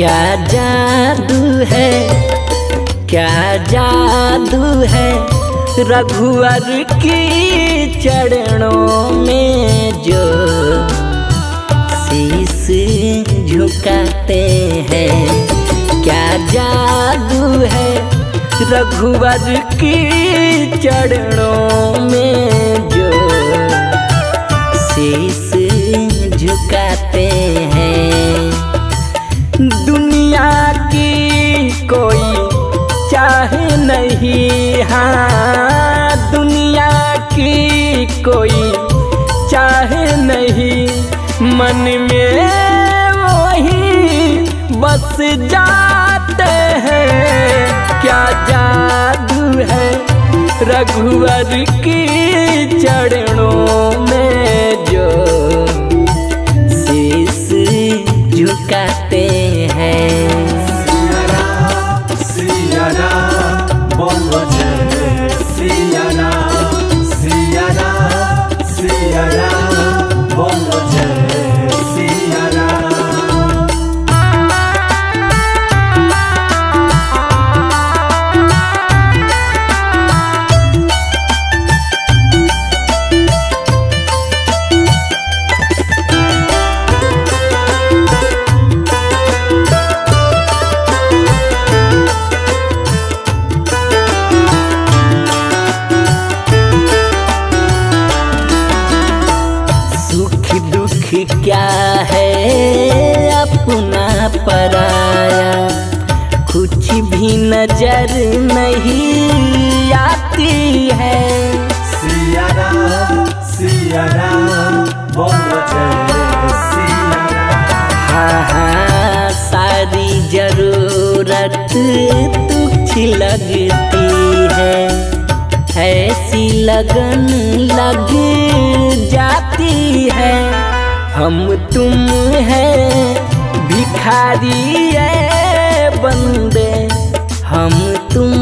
क्या जादू है, क्या जादू है रघुवर की चरणों में जो शीश झुकाते हैं। क्या जादू है रघुवर की चरणों में जो शीश झुकाते हैं। दुनिया की कोई चाहे नहीं, हाँ दुनिया की कोई चाहे नहीं, मन में वही बस जाते हैं। क्या जादू है रघुवर की चरणों में जो शीश झुकाते हैं। सिया राम बोलो जय सिया राम, सिया राम सिया राम बोलो जय सिया राम। क्या है अपना पराया, कुछ भी नजर नहीं आती है। सिया राम बोलो जय सिया राम। हाँ हाँ सारी जरूरत तुझ लगती है, ऐसी लगन लग जाती है। हम तुम हैं भिखारी है बंदे, हम तुम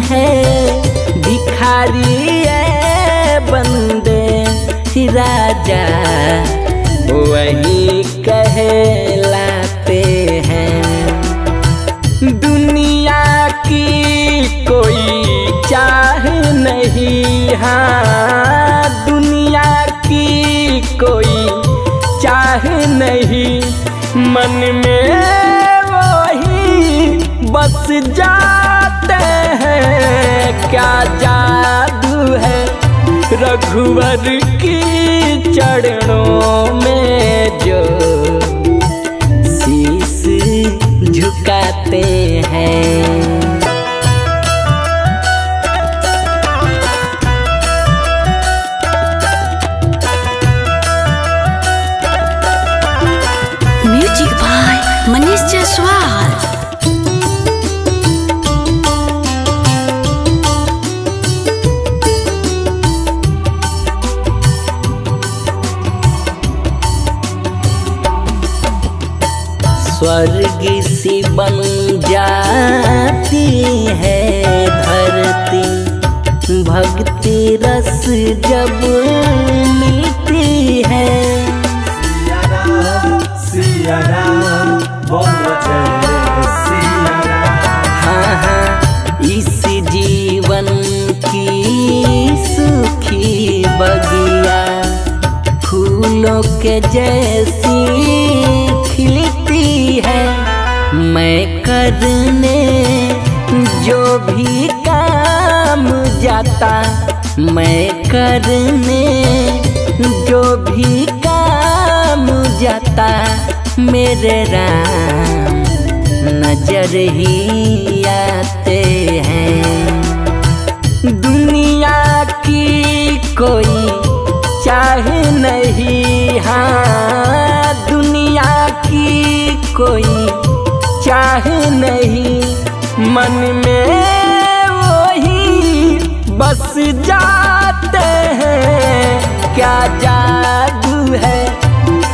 हैं भिखारी है बंदे। राजा वही कहलाते हैं। दुनिया की कोई चाह नहीं, हाँ दुनिया की कोई चाह नहीं, मन में वही बस जाते हैं। क्या जादू है रघुवर की चरणों में जो शीश झुकाते हैं। Music by Manish Jaiswal. स्वर्ग सी बन जाती है धरती, भक्ति रस जब मिलती है। सिया राम बोलो जय सिया राम। हाँ हाँ इस जीवन की सुखी बगिया फूलों के जैसी खिलती है। मैं करने जो भी काम जाता, मैं करने जो भी काम जाता, मेरे राम नजर ही आते हैं। दुनिया की कोई चाहे नहीं, हाँ दुनिया की कोई चाहे नहीं, मन में वही बस जाते हैं। क्या जादू है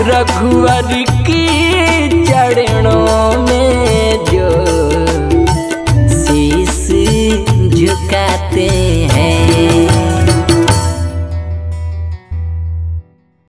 रघुवर की चरणों